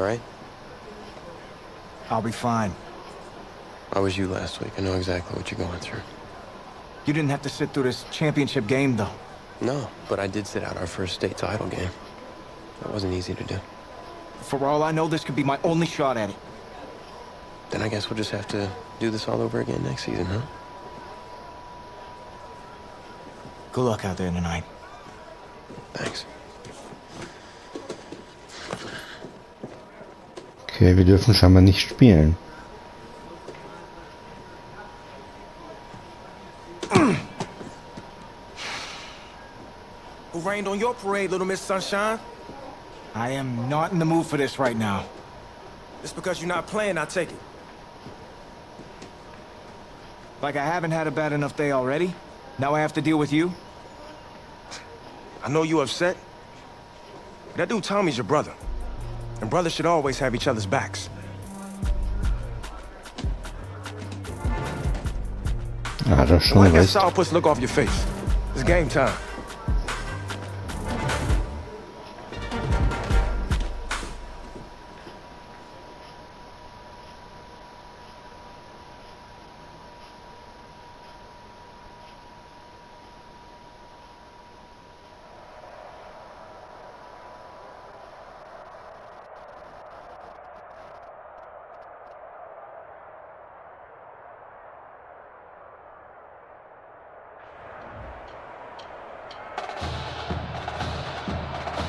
right? I'll be fine. I was you last week. I know exactly what you're going through. You didn't have to sit through this championship game, though. No, but I did sit out our first state title game. That wasn't easy to do. For all I know, this could be my only shot at it. Then I guess we'll just have to do this all over again next season, huh? Good luck out there tonight. Thanks. Okay, wir dürfen scheinbar nicht spielen. Who rained on your parade, Little Miss Sunshine? I am not in the mood for this right now. Just because you're not playing, I take it. Like I haven't had a bad enough day already? Now I have to deal with you? I know you're upset. That dude Tommy's your brother. And brothers should always have each other's backs. Ah, das schon Wipe that recht. sourpuss look off your face. It's game time.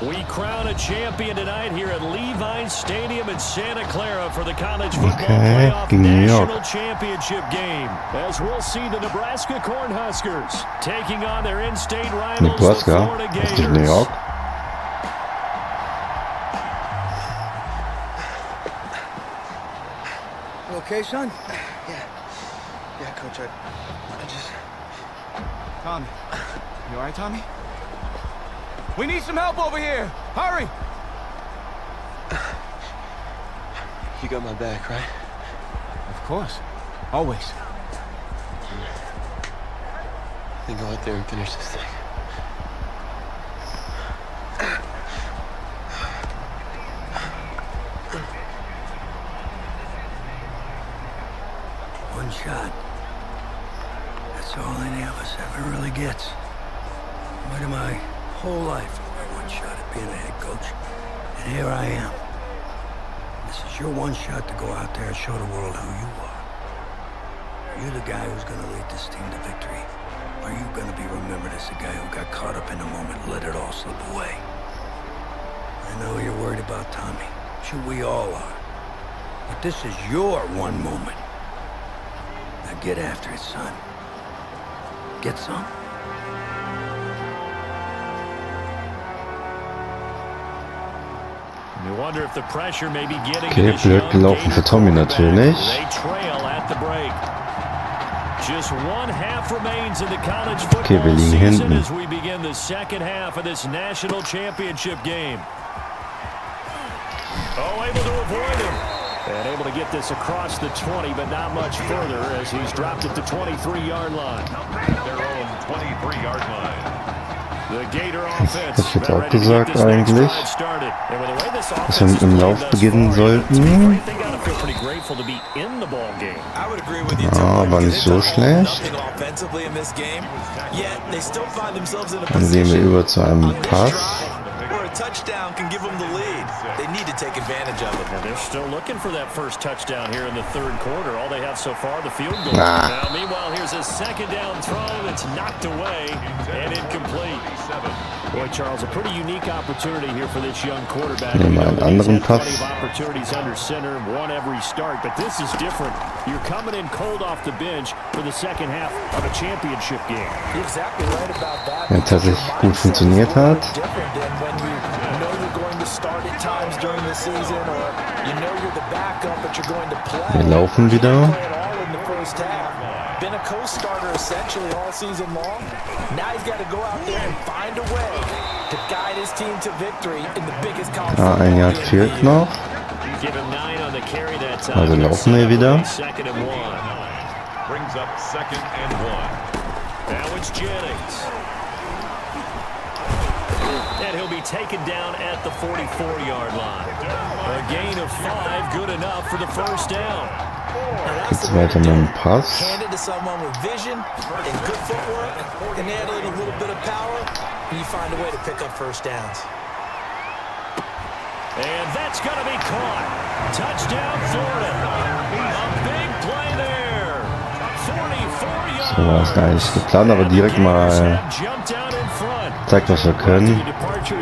We crown a champion tonight here at Levine Stadium in Santa Clara for the College Football Playoff National Championship game. As we'll see the Nebraska Cornhuskers taking on their in-state rivals, the Florida Gators. New York. You okay, son? Yeah, Coach, I just... Tommy. You all right, Tommy? We need some help over here! Hurry! You got my back, right? Of course. Always. Then go out there and finish this thing. One shot. That's all any of us ever really gets. Why do my whole life I one shot at being a head coach? And here I am. This is your one shot to go out there and show the world who you are. Are you the guy who's going to lead this team to victory? Or are you going to be remembered as the guy who got caught up in the moment and let it all slip away? I know you're worried about Tommy. Sure, we all are. But this is your one moment. Now get after it, son. Get some. You wonder if the pressure may be getting Okay, blöd gelaufen für Tommy natürlich. They trail at the break. Just one half remains in the college football season as we begin the second half of this national championship game. Oh, able to avoid him. And able to get this across the 20, but not much further as he's dropped at the 23-yard line. Their own 23-yard line. The Gator offense. Das wird auch gesagt eigentlich, dass wir mit dem Lauf beginnen sollten. Ja, aber nicht so schlecht. Dann gehen wir über zu einem Pass. Touchdown can give them the lead. They need to take advantage of it. Well, they're still looking for that first touchdown here in the third quarter. All they have so far, the field goal. Now, meanwhile, here's a second down throw that's knocked away and incomplete. Boy, Charles, a pretty unique opportunity here for this young quarterback. Nehmen wir einen anderen Pass. Plenty of opportunities under center, one every start, but this is different. You're coming in cold off the bench for the second half of a championship game. You're exactly right about that. Wenn es tatsächlich gut funktioniert hat. Wir laufen wieder. Been a co-starter essentially all season long. Now he's got to go out there and find a way to guide his team to victory in the biggest college. Ein Yard fehlt noch. Also laufen wir wieder. Brings up 2nd and 1. Now it's Jennings. And he'll be taken down at the 44-yard line. A gain of 5, good enough for the first down. Jetzt weiter mit dem Pass. Hand it to someone with vision and good footwork, and handling a little bit of power, and you find a way to pick up first downs. And that's going to be caught. Touchdown, Florida. A big play there. 44 yards. So war es gar nicht geplant, aber direkt mal zeigt, was wir können.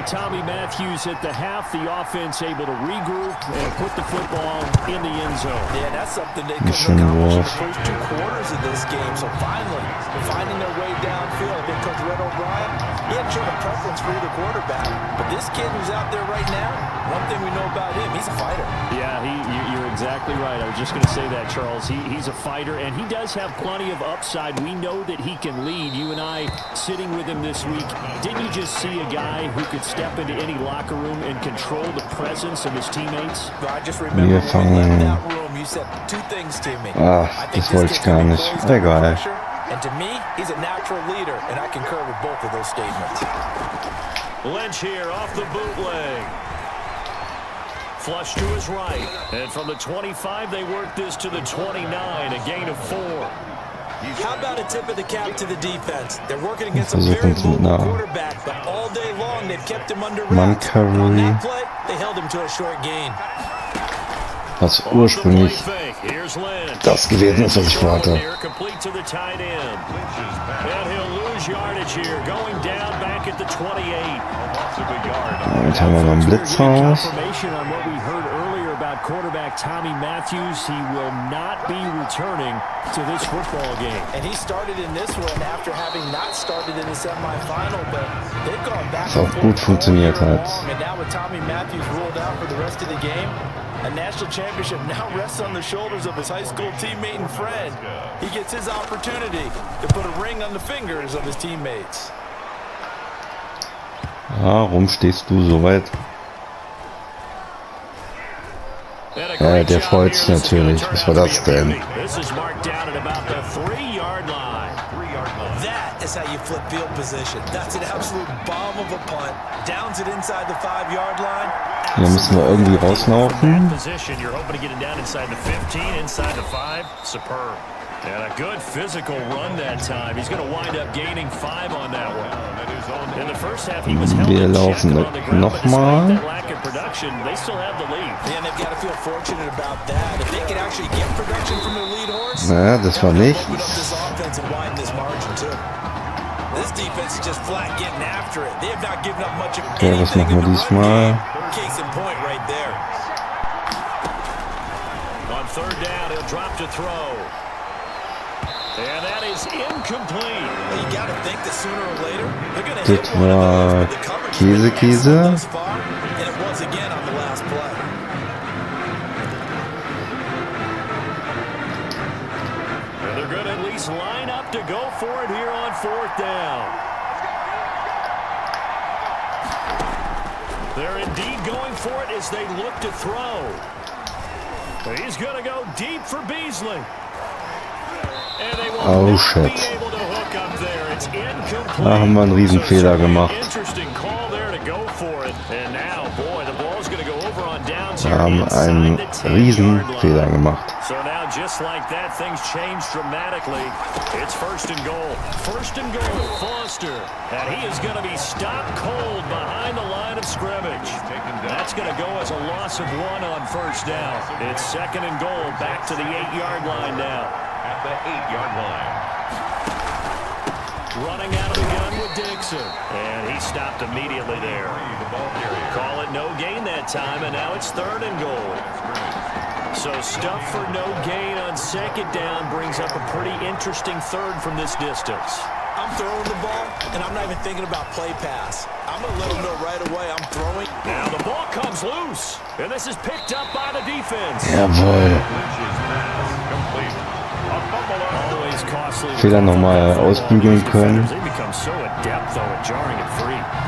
Tommy Matthews at the half, the offense able to regroup and put the football in the end zone. Yeah, that's something they couldn't accomplish in the first 2 quarters of this game. So finally, they're finding their way downfield. I think Coach Red O'Brien, he hadn't shown a preference for either quarterback. But this kid who's out there right now, one thing we know about him, he's a fighter. Yeah, you're exactly right. I was just going to say that, Charles. He's a fighter, and he does have plenty of upside. We know that he can lead. You and I sitting with him this week, didn't you just see a guy who could step into any locker room and control the presence of his teammates? I just remember in that room, you said 2 things to me. Das wollte ich gar nicht. Egal. And to me, he's a natural leader, and I concur with both of those statements. Lynch here off the bootleg. Flush to his right. And from the 25, they work this to the 29, a gain of 4. How about a tip of the cap to the defense? They're working against a very mobile quarterback, but all day long they've kept him under wraps. On that play, they held him to a short gain. Was ursprünglich das gewesen ist, was ich vorhatte. Damit haben wir mal einen Blitz raus. Quarterback Tommy Matthews, he will not be returning to this football game. And he started in this one after having not started in the semifinal, but they've gone back and forth gut funktioniert hat. And now with Tommy Matthews ruled out for the rest of the game, a national championship now rests on the shoulders of his high school teammate and friend. He gets his opportunity to put a ring on the fingers of his teammates. Warum stehst du so weit? Ja, der freut sich natürlich. Was war das denn? That is how you flip field position. That's an absolute bomb of a punt. Downs it inside the 5-yard line. Hier müssen wir irgendwie rauslaufen. You're hoping to get it down inside the 15, inside the 5. Superb. And a good physical run that time. He's going to wind up gaining 5 on that one. In the first half, he was held in check on the ground, but despite that lack of production, they still have the lead. And they've got to feel fortunate about that. If they can actually get production from their lead horse, naja, das war nicht. This offense and widen this margin too. This defense is just flat getting after it. They have not given up much of anything was machen wir diesmal? Case in point right there. On 3rd down, he'll drop to throw. And that is incomplete. Well, you got to think that sooner or later they're going to hit one of those with the coverage thus far, and it was again on the last play. And they're going to at least line up to go for it here on 4th down. They're indeed going for it as they look to throw. He's going to go deep for Beasley. Oh shit. Da haben wir einen Riesenfehler gemacht. Wir haben einen Riesenfehler gemacht. So now just like that, things change dramatically. It's 1st and goal. 1st and goal, Foster. And he is going to be stopped cold behind the line of scrimmage. That's going to go as a loss of 1 on 1st down. It's 2nd and goal, back to the 8-yard line now. At the 8-yard line. Running out of the gun with Dixon. And he stopped immediately there. Call it no gain that time, and now it's 3rd and goal. So stuff for no gain on 2nd down brings up a pretty interesting 3rd from this distance. I'm throwing the ball, and I'm not even thinking about play pass. I'm going to let them know right away I'm throwing. Now the ball comes loose, and this is picked up by the defense. Jawohl. Fehler nochmal ausbügeln können.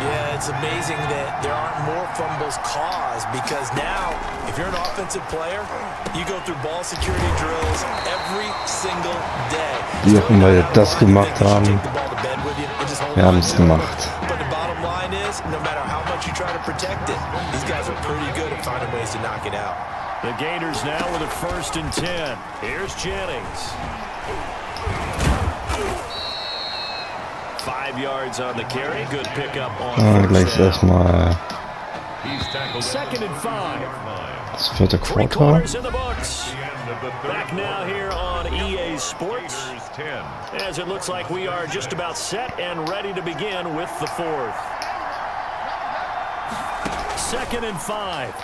Yeah, it's amazing that there aren't more fumbles caused, because now, if you're an offensive player, you go through ball security drills every single day. Wie auch immer wir das gemacht haben, wir haben es gemacht. But the bottom line is, no matter The Gators now with a 1st and 10. Here's Jennings. 5 yards on the carry. Good pickup on gleich erstmal 2nd and 5. das 4. 3 Quarter. quarters in the books. Back now here on EA Sports, as it looks like we are just about set and ready to begin with the 4th. 2nd and 5.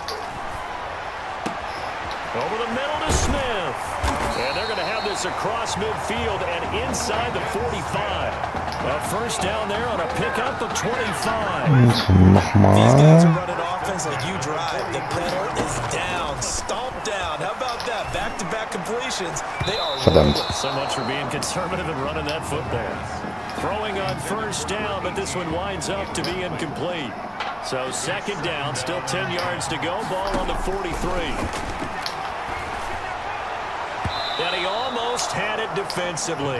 Over the middle to Smith. And they're going to have this across midfield and inside the 45. A 1st down there on a pickup of 25. These guys are Nochmal. running offense like you drive. The pedal is down, stomped down. How about that? Back-to-back completions. They are Verdammt. So much for being conservative and running that foot there. Throwing on 1st down, but this one winds up to be incomplete. So 2nd down, still 10 yards to go. Ball on the 43. And he almost had it defensively.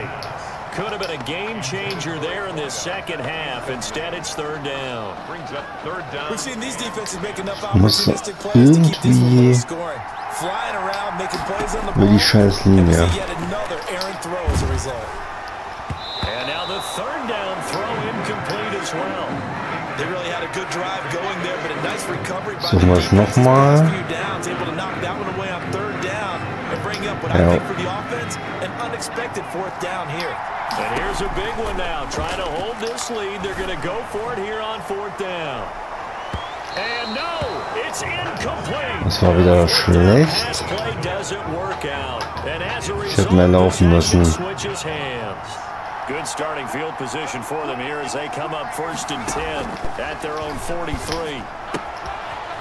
Could have been a game changer there in this 2nd half. Instead, it's 3rd down. Brings up 3rd down. We've seen these defenses make enough Muss opportunistic plays to keep this one low irgendwie scoring. Flying around, making plays on the über ball. die scheiß And we Linie. see yet another errant throw as a result. And now the 3rd down throw incomplete as well. They really had a good drive going there, but a nice recovery by Suchen wir the es defense. nochmal. Few downs, able to knock that one away on 3rd down and bring up what I Ja. think for the offense, an unexpected 4th down here. And here's a big one now. Trying to hold this lead. They're going to go for it here on 4th down. And no, it's incomplete. Das war wieder schlecht. Pass play doesn't work out. And as a Ich hätte mehr laufen possession müssen. switches hands. Good starting field position for them here as they come up 1st and 10 at their own 43.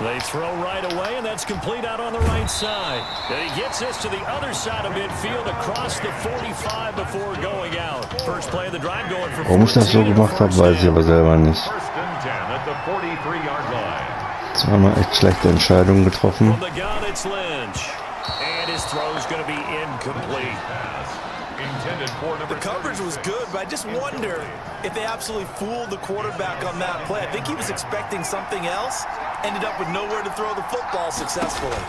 They throw right away, and that's complete out on the right side. And he gets this to the other side of midfield across the 45 before going out. First play of the drive going for Warum ich das so 14 gemacht habe, weiß ich aber selber nicht. 1st and 10 at the 43-yard line. Zweimal echt schlechte Entscheidungen getroffen. From the gun, it's Lynch. And his throw's going to be incomplete. Intended for number The coverage was good, but I just wonder if they absolutely fooled the quarterback on that play. I think he was expecting something else, ended up with nowhere to throw the football successfully.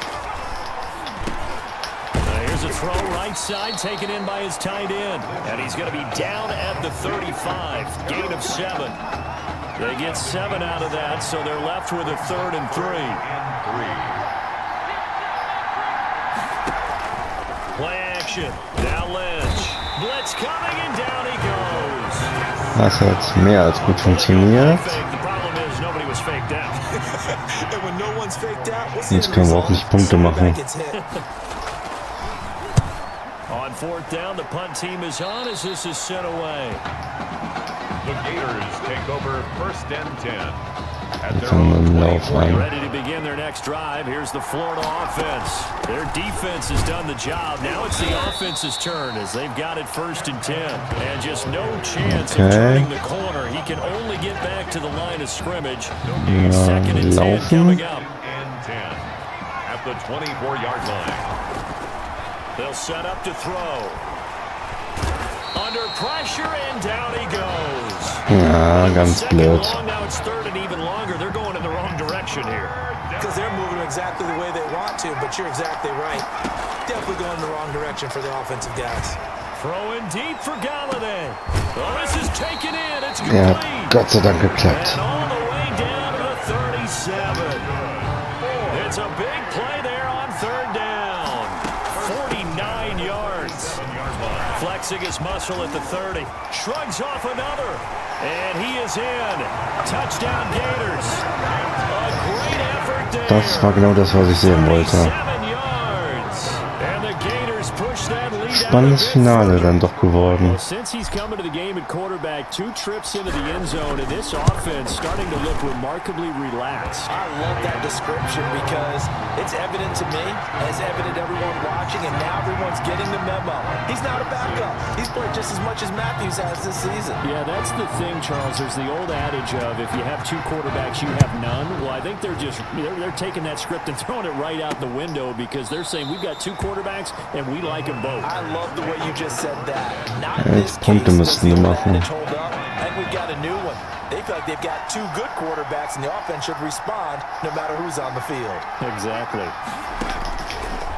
Here's a throw right side taken in by his tight end. And he's going to be down at the 35. Gain of 7. They get 7 out of that, so they're left with a 3rd and 3. Play action. Now Lynch. Blitz coming and down he goes. Das hat mehr als gut funktioniert. The problem is nobody was faked out. And when no one's faked out, we'll see Jetzt the können wir auch result. nicht Punkte machen. Quarterback gets hit. On 4th down, the punt team is on as this is sent away. The Gators take over 1st and 10 at their Fangen wir own im Lauf 24. an. Ready to begin their next drive. Here's the Florida offense. Their defense has done the job. Now it's the offense's turn as they've got it 1st and 10. And just no chance of turning the corner. He can only get back to the line of scrimmage. 2nd and 10 laufen. coming up. And 10 at the 24-yard line. They'll set up to throw. Under pressure and down he goes. Ja, ganz Second blöd. long, now it's 3rd and even longer. They're going in the wrong direction here. Because they're moving exactly the way they want to, but you're exactly right. Definitely going in the wrong direction for the offensive guys. Throwing deep for Galladay. Oh, this is taken in. It's Ja, complete. Gott sei Dank geklappt. And all the way down to the 37. It's a big play there on 3rd down. 49 yards. Flexing his muscle at the 30. Shrugs off another. And he is in. Touchdown Gators. A great effort there. Das war genau das, was ich sehen wollte. 7 yards. And the Gators push that lead out Spannendes of Finale midfield. dann doch geworden. Well, since he's coming to the game at quarterback, 2 trips into the end zone, and this offense starting to look remarkably relaxed. I love that description because it's evident to me, as evident to everyone watching, and now everyone's getting the memo. He's not a backup. He's played just as much as Matthews has this season. Yeah, that's the thing, Charles. There's the old adage of if you have 2 quarterbacks, you have none. Well, I think they're taking that script and throwing it right out the window because they're saying we've got 2 quarterbacks and we like them both. I love the way you just said that. Not Ja, in jetzt this Punkte case, müssten does wir the machen. advantage hold up, and we've got a new one. They feel like they've got 2 good quarterbacks, and the offense should respond no matter who's on the field. Exactly.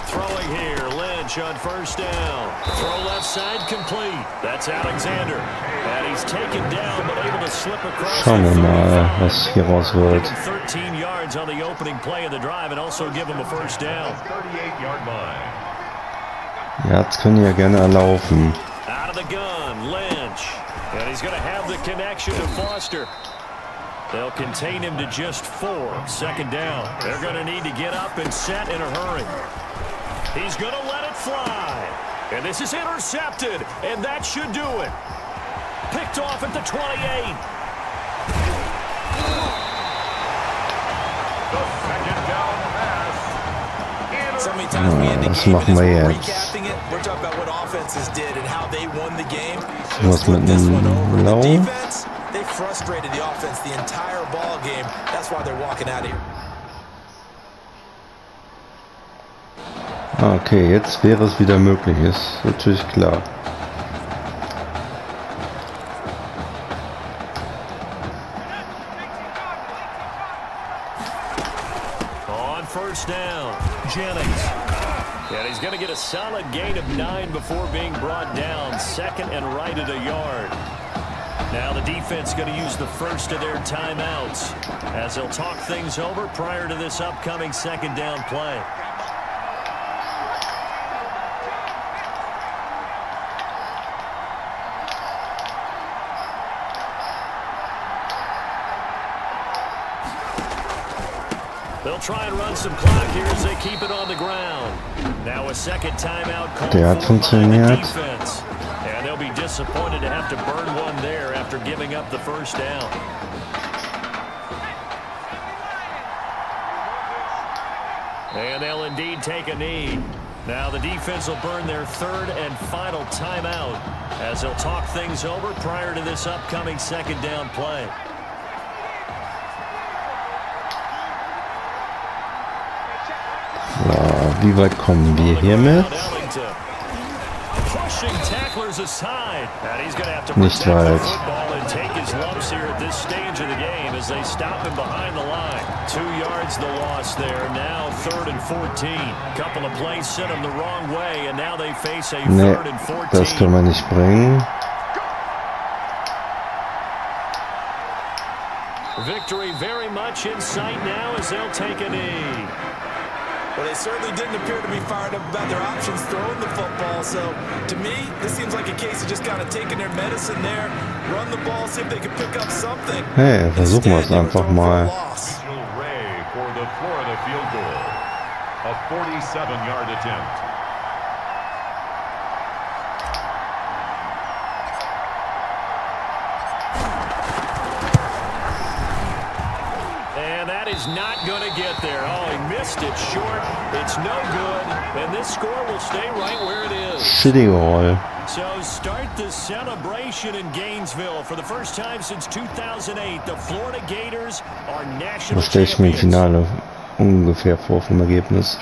Throwing here, Lynch on first down. Throw left side complete. That's Alexander. And he's taken down, but able to slip across. Schauen wir mal, was hier raus wird. 13 yards on the opening play of the drive and also give him a first down. 38-yard line. Ja, jetzt können die ja gerne erlaufen. Out of the gun, Lynch. And he's going to have the connection to Foster. They'll contain him to just 4. Second down. They're going to need to get up and set in a hurry. He's going to let it fly. And this is intercepted. And that should do it. Picked off at the 28. The second down pass. So many times we end the was game machen wir and jetzt? recapping it. We're talking about what offenses did and how they won the game. Was mit This one dem over. The Blau? defense, they frustrated the offense the entire ball game. That's why they're walking out of here. Okay, jetzt wäre es wieder möglich, ist natürlich klar. On first down, Jennings. And he's going to get a solid gain of 9 before being brought down. Second and right at a yard. Now the defense going to use the first of their timeouts as they'll talk things over prior to this upcoming second down play. They'll try and run some clock here as they keep it on the ground. Now a second timeout called Der hat for by the funktioniert. defense. And they'll be disappointed to have to burn one there after giving up the first down. And they'll indeed take a knee. Now the defense will burn their third and final timeout as they'll talk things over prior to this upcoming second down play. Ja, wie weit kommen wir hiermit? Pushing tacklers aside. And he's going to have to Nicht protect the weit. football and take his lumps here at this stage of the game as they stop him behind the line. 2 yards the loss there. Now 3rd and 14. Couple of plays sent him the wrong way, and now they face a Nee, 3rd and 14. das können wir nicht bringen. Victory very much in sight now as they'll take a knee. Well, they certainly didn't appear to be fired up about their options throwing the football. So, to me, this seems like a case of just kind of taking their medicine there, run the ball, see if they can pick up something. Hey, versuchen wir es einfach mal. Ray for the Florida field goal. A 47-yard attempt. And that is not going to get there. Oh, he missed it short. It's no good. And this score will stay right where it is. Shitty Roll. So start the celebration in Gainesville. For the first time since 2008, the Florida Gators are national Was stelle ich mir im champions. Finale ungefähr vor vom Ergebnis?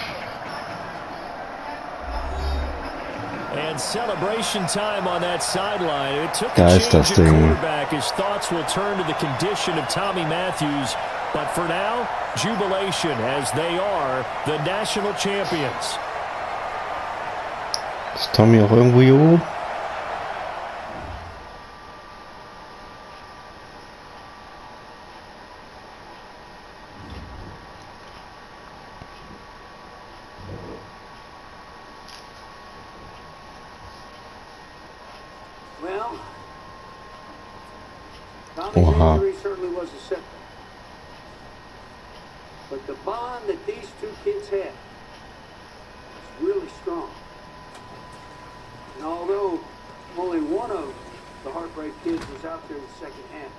And celebration time on that sideline. It took Da a ist change das at Ding. quarterback. His thoughts will turn to the condition of Tommy Matthews. But for now, jubilation as they are the national champions. Ist Tommy auch irgendwo hier oben? Well, Tommy's Oha. injury certainly was a setback. But the bond that these two kids had was really strong. And although only one of the Heartbreak kids was out there in the second half,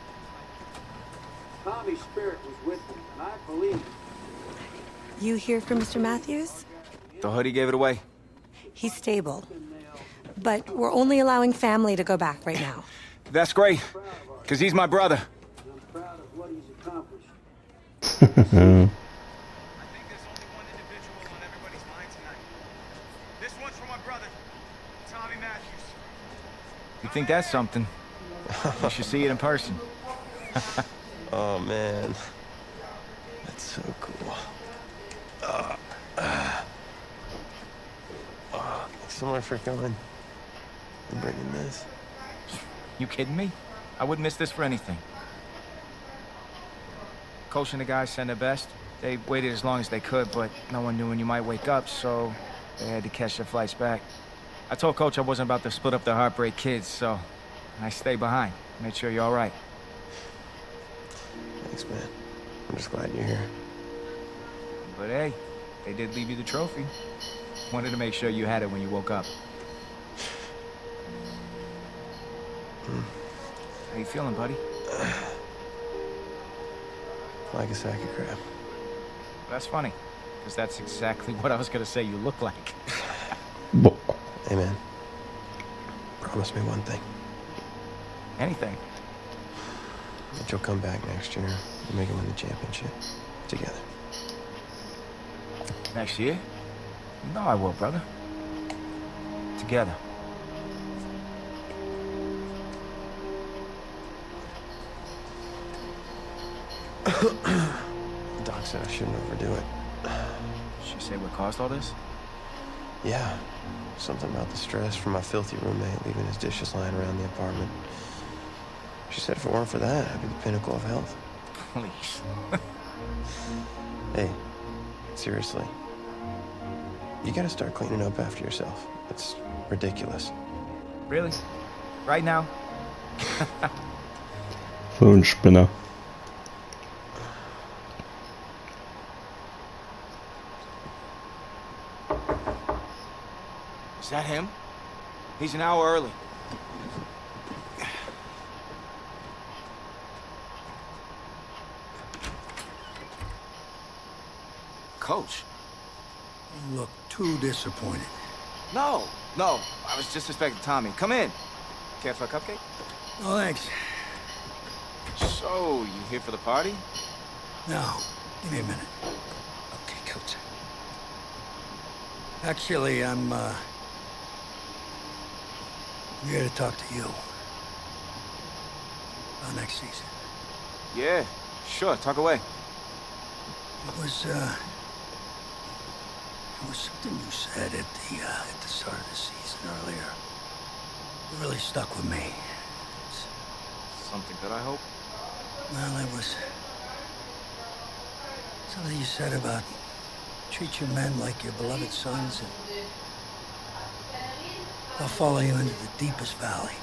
Tommy's spirit was with him, and I believe You hear from Mr. Matthews? The hoodie gave it away. He's stable. But we're only allowing family to go back right now. That's great, because he's my brother. and I'm proud of what he's accomplished. I think there's only one individual on everybody's mind tonight. This one's for my brother, Tommy Matthews. You think that's something? You should see it in person. Oh, man. That's so cool. somewhere for going. I'm bringing this. You kidding me? I wouldn't miss this for anything. Coach and the guys send their best. They waited as long as they could, but no one knew when you might wake up, so they had to catch their flights back. I told Coach I wasn't about to split up the Heartbreak Kids, so I stayed behind. Made sure you're all right. Thanks, man. I'm just glad you're here. But hey, they did leave you the trophy. Wanted to make sure you had it when you woke up. How you feeling, buddy? Like a sack of crap. That's funny, because that's exactly what I was gonna say you look like. Hey, man. Promise me one thing. Anything. That you'll come back next year and make it win the championship. Together. Next year? You know I will, brother. Together. Doc said I shouldn't overdo it. She say what caused all this? Yeah. Something about the stress from my filthy roommate leaving his dishes lying around the apartment. She said if it weren't for that, I'd be the pinnacle of health. Please. Hey, seriously. You gotta start cleaning up after yourself. It's ridiculous. Really? Right now? So ein Spinner. Is that him? He's an hour early. Coach? You look too disappointed. No. I was just expecting Tommy. Come in. Care for a cupcake? No, thanks. So, you here for the party? No. Give me a minute. Okay, Coach. Actually, I'm here to talk to you about next season. Yeah, sure. Talk away. It was something you said at the start of the season earlier. It really stuck with me. Something good, I hope? Well, it was something you said about treat your men like your beloved sons, and they'll follow you into the deepest valley.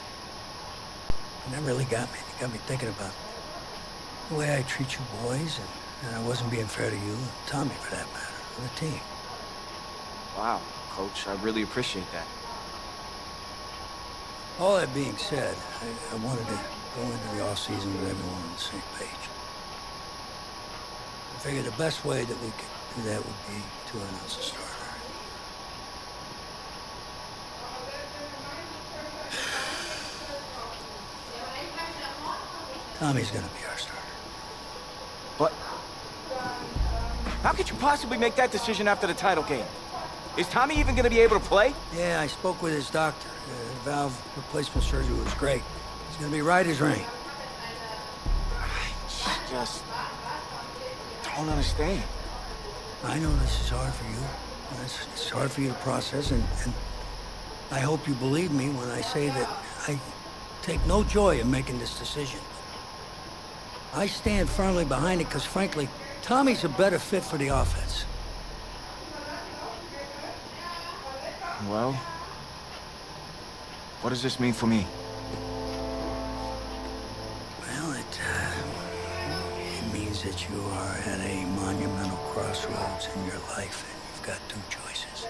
And that really got me. It got me thinking about the way I treat you boys, and I wasn't being fair to you, and Tommy for that matter, or the team. Wow, Coach, I really appreciate that. All that being said, I wanted to go into the off-season with everyone on the same page. I figured the best way that we could do that would be to announce a starter. Tommy's gonna be our starter. But how could you possibly make that decision after the title game? Is Tommy even gonna be able to play? Yeah, I spoke with his doctor. Valve replacement surgery was great. He's gonna be right as rain. I just don't understand. I know this is hard for you. It's hard for you to process, and I hope you believe me when I say that I take no joy in making this decision. I stand firmly behind it because, frankly, Tommy's a better fit for the offense. Well, what does this mean for me? Well, it means that you are at a monumental crossroads in your life, and you've got two choices.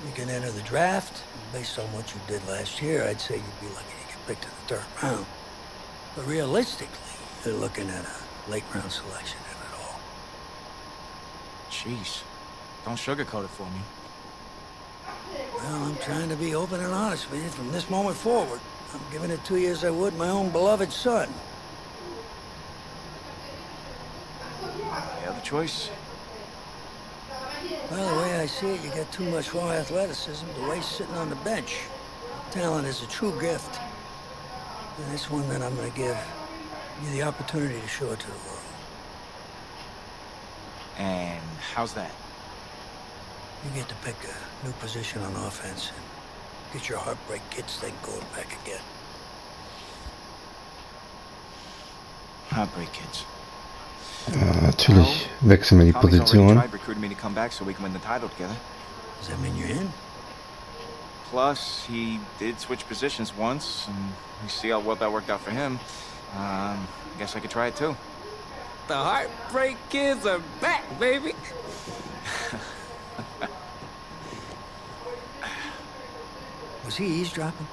You can enter the draft, and based on what you did last year, I'd say you'd be lucky to get picked in the third round. But realistically, you're looking at a late-round selection, if at all. Jeez, don't sugarcoat it for me. Well, I'm trying to be open and honest with you from this moment forward. I'm giving it to you as I would my own beloved son. The other choice? Well, the way I see it, you got too much raw athleticism to waste sitting on the bench. Talent is a true gift. And it's one that I'm going to give you the opportunity to show it to the world. And how's that? You get to pick a new position on offense and get your heartbreak kids thing going back again. Heartbreak kids. Natürlich wechseln wir die Position. Recruited me to come back so we can win the title together. Does that mean you're in? Plus, he did switch positions once, and we see how well that worked out for him. I guess I could try it too. The Heartbreak Kids are back, baby. Was he eavesdropping?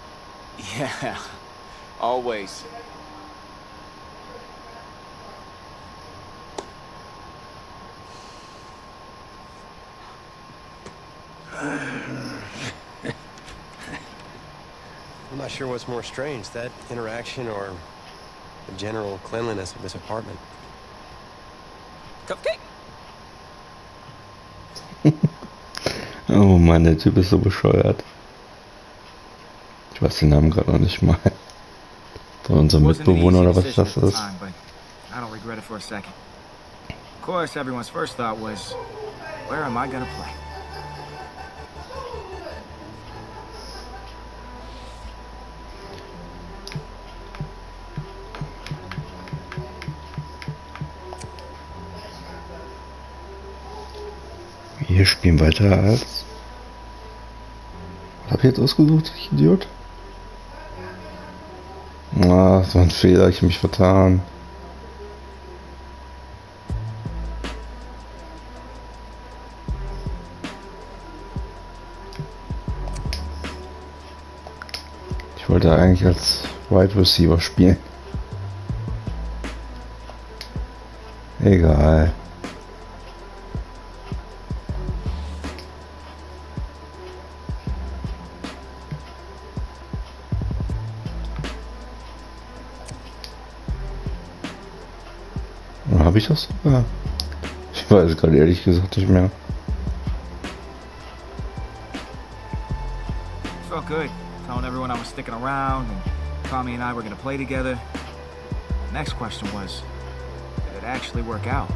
Yeah, always. I'm not sure what's more strange, that interaction or the general cleanliness of this apartment. Cupcake? Oh Mann, der Typ ist so bescheuert. Ich weiß den Namen gerade noch nicht mal. Von unserem Mitbewohner oder was das ist. I don't regret it for a second. Of course, everyone's first thought was, where am I gonna play? Wir spielen weiter als... Was hab ich jetzt ausgesucht, ich Idiot? Ah, das war ein Fehler, ich hab mich vertan. Ich wollte eigentlich als Wide Receiver spielen. Egal. Habe ich das sogar? Ich weiß gerade ehrlich gesagt nicht mehr. Felt good, telling everyone I was sticking around and Tommy and I were gonna play together. The next question was, did it actually work out?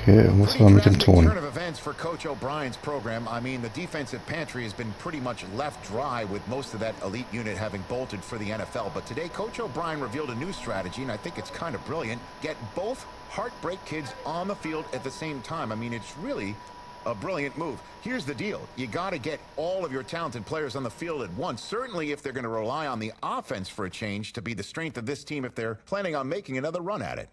Okay, irgendwas war mit dem Ton. Turn of events for Coach O'Brien's program. I mean, the defensive pantry has been pretty much left dry with most of that elite unit having bolted for the NFL. But today, Coach O'Brien revealed a new strategy, and I think it's kind of brilliant. Get both Heartbreak Kids on the field at the same time. I mean, it's really a brilliant move. Here's the deal. You got to get all of your talented players on the field at once. Certainly if they're going to rely on the offense for a change to be the strength of this team if they're planning on making another run at it.